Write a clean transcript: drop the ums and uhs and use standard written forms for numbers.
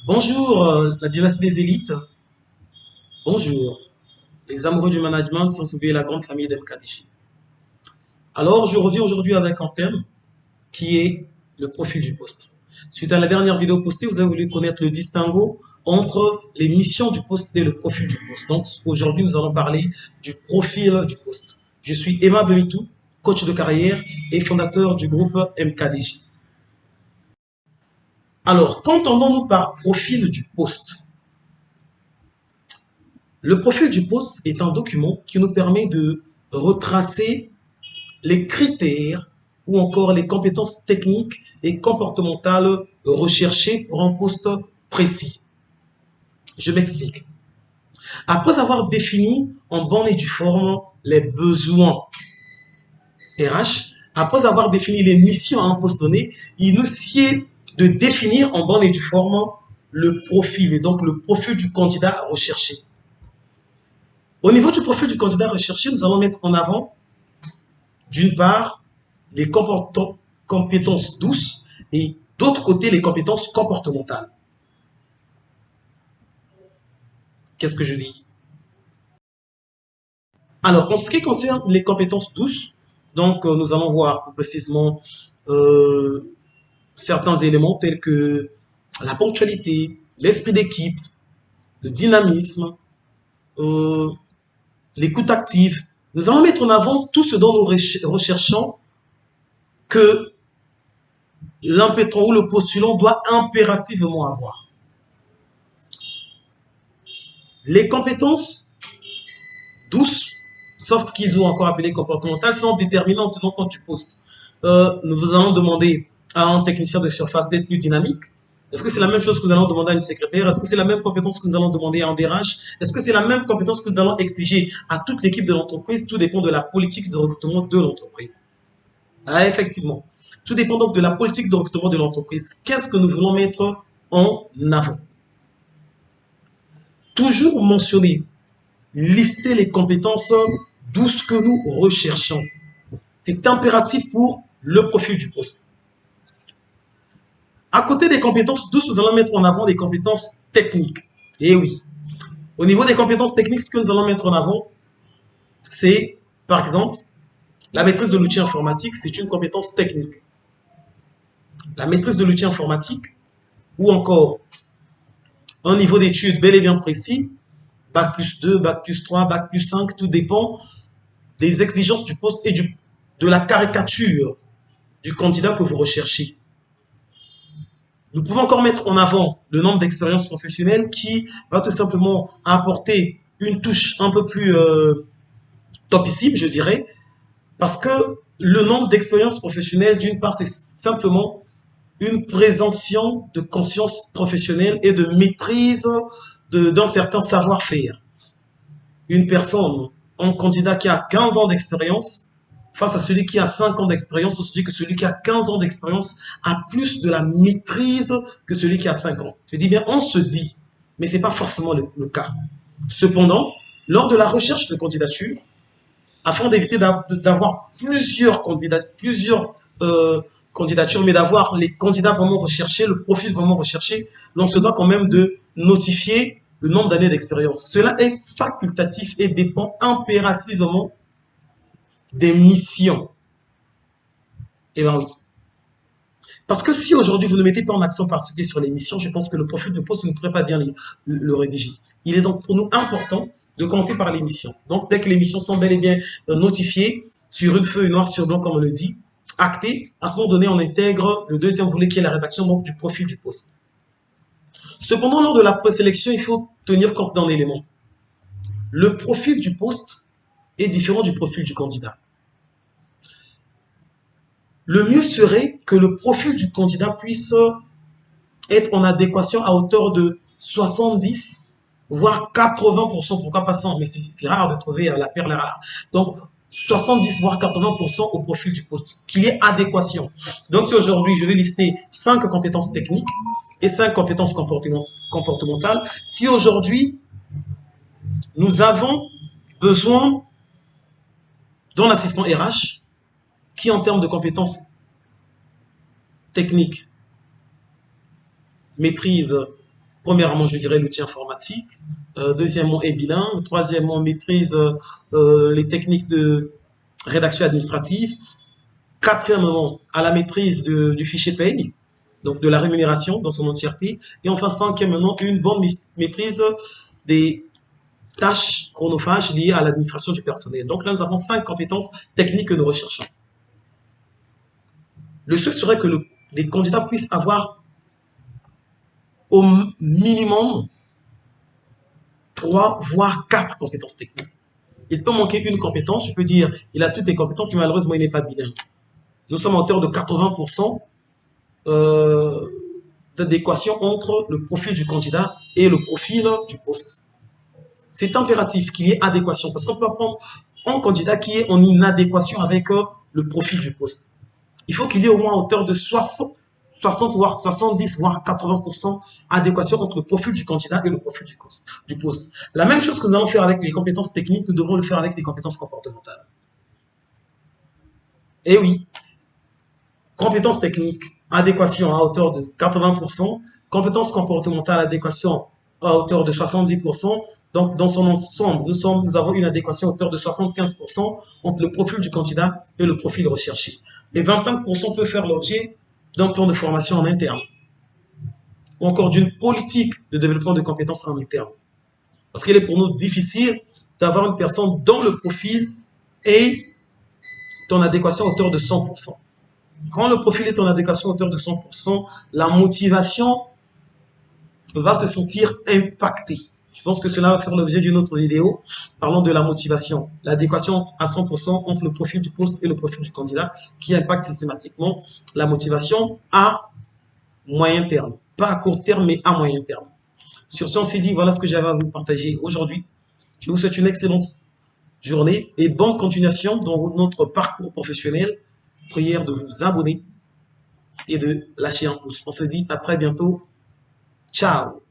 Bonjour, la dynastie des élites. Bonjour, les amoureux du management sans oublier la grande famille d'MKDJ. Alors, je reviens aujourd'hui avec un thème qui est le profil du poste. Suite à la dernière vidéo postée, vous avez voulu connaître le distinguo entre les missions du poste et le profil du poste. Donc, aujourd'hui, nous allons parler du profil du poste. Je suis Emma Bemitou, coach de carrière et fondateur du groupe MKDJ. Alors, qu'entendons-nous par profil du poste? Le profil du poste est un document qui nous permet de retracer les critères ou encore les compétences techniques et comportementales recherchées pour un poste précis. Je m'explique. Après avoir défini en bonne et due forme les besoins RH, après avoir défini les missions à un poste donné, il nous sied de définir en bonne et due forme le profil et donc le profil du candidat recherché. Au niveau du profil du candidat recherché, nous allons mettre en avant, d'une part, les compétences douces et d'autre côté, les compétences comportementales. Qu'est-ce que je dis? Alors, en ce qui concerne les compétences douces, donc nous allons voir plus précisément certains éléments tels que la ponctualité, l'esprit d'équipe, le dynamisme, l'écoute active. Nous allons mettre en avant tout ce dont nous recherchons que l'impétrant ou le postulant doit impérativement avoir. Les compétences douces, soft skills ou encore appelées comportementales, sont déterminantes donc quand tu postes. Nous vous allons demander à un technicien de surface d'être plus dynamique. Est-ce que c'est la même chose que nous allons demander à une secrétaire? Est-ce que c'est la même compétence que nous allons demander à un DRH? Est-ce que c'est la même compétence que nous allons exiger à toute l'équipe de l'entreprise? Tout dépend de la politique de recrutement de l'entreprise. Ah, effectivement. Tout dépend donc de la politique de recrutement de l'entreprise. Qu'est-ce que nous voulons mettre en avant? Toujours mentionner, lister les compétences douces que nous recherchons. C'est impératif pour le profil du poste. À côté des compétences douces, nous allons mettre en avant des compétences techniques. Et oui, au niveau des compétences techniques, ce que nous allons mettre en avant, c'est, par exemple, la maîtrise de l'outil informatique, c'est une compétence technique. La maîtrise de l'outil informatique, ou encore un niveau d'études bel et bien précis, bac plus 2, bac plus 3, bac plus 5, tout dépend des exigences du poste et de la caricature du candidat que vous recherchez. Nous pouvons encore mettre en avant le nombre d'expériences professionnelles qui va tout simplement apporter une touche un peu plus topissime, je dirais, parce que le nombre d'expériences professionnelles, d'une part, c'est simplement une présomption de conscience professionnelle et de maîtrise d'un certain savoir-faire. Une personne, un candidat qui a 15 ans d'expérience, face à celui qui a 5 ans d'expérience, on se dit que celui qui a 15 ans d'expérience a plus de la maîtrise que celui qui a 5 ans. Je dis bien, on se dit, mais ce n'est pas forcément le cas. Cependant, lors de la recherche de candidature, afin d'éviter d'avoir candidatures, mais d'avoir les candidats vraiment recherchés, le profil vraiment recherché, l'on se doit quand même de notifier le nombre d'années d'expérience. Cela est facultatif et dépend impérativement des missions. Eh bien oui. Parce que si aujourd'hui vous ne mettez pas en action particulière sur les missions, je pense que le profil de poste ne pourrait pas bien le rédiger. Il est donc pour nous important de commencer par les missions. Donc dès que les missions sont bel et bien notifiées sur une feuille noire sur blanc, comme on le dit, actées, à ce moment donné, on intègre le deuxième volet qui est la rédaction donc, du profil du poste. Cependant, lors de la présélection, il faut tenir compte d'un élément. Le profil du poste est différent du profil du candidat. Le mieux serait que le profil du candidat puisse être en adéquation à hauteur de 70, voire 80%, pourquoi pas 100, mais c'est rare de trouver la perle rare. Donc, 70 voire 80% au profil du poste, qu'il y ait adéquation. Donc, si aujourd'hui, je vais lister 5 compétences techniques et 5 compétences comportementales, si aujourd'hui, nous avons besoin d'un assistant RH qui, en termes de compétences techniques, maîtrise Premièrement, je dirais l'outil informatique. Deuxièmement, est bilingue. Troisièmement, maîtrise les techniques de rédaction administrative. Quatrièmement, à la maîtrise du fichier paye, donc de la rémunération dans son entièreté. Et enfin, cinquièmement, une bonne maîtrise des tâches chronophages liées à l'administration du personnel. Donc là, nous avons 5 compétences techniques que nous recherchons. Le souhait serait que les candidats puissent avoir au minimum 3 voire 4 compétences techniques. Il peut manquer une compétence, je peux dire il a toutes les compétences, mais malheureusement il n'est pas bilingue. Nous sommes à hauteur de 80% d'adéquation entre le profil du candidat et le profil du poste. C'est impératif qu'il y ait adéquation, parce qu'on peut prendre un candidat qui est en inadéquation avec le profil du poste. Il faut qu'il y ait au moins à hauteur de 60 voire 70 voire 80% adéquation entre le profil du candidat et le profil du poste. La même chose que nous allons faire avec les compétences techniques, nous devons le faire avec les compétences comportementales. Et oui, compétences techniques, adéquation à hauteur de 80%, compétences comportementales, adéquation à hauteur de 70%. Donc, dans son ensemble, nous avons une adéquation à hauteur de 75% entre le profil du candidat et le profil recherché. Et 25% peut faire l'objet d'un plan de formation en interne, ou encore d'une politique de développement de compétences en interne. Parce qu'il est pour nous difficile d'avoir une personne dont le profil est en adéquation à hauteur de 100%. Quand le profil est en adéquation à hauteur de 100%, la motivation va se sentir impactée. Je pense que cela va faire l'objet d'une autre vidéo parlant de la motivation, l'adéquation à 100% entre le profil du poste et le profil du candidat qui impacte systématiquement la motivation à moyen terme. Pas à court terme, mais à moyen terme. Sur ce, on s'est dit, voilà ce que j'avais à vous partager aujourd'hui. Je vous souhaite une excellente journée et bonne continuation dans notre parcours professionnel. Prière de vous abonner et de lâcher un pouce. On se dit à très bientôt. Ciao!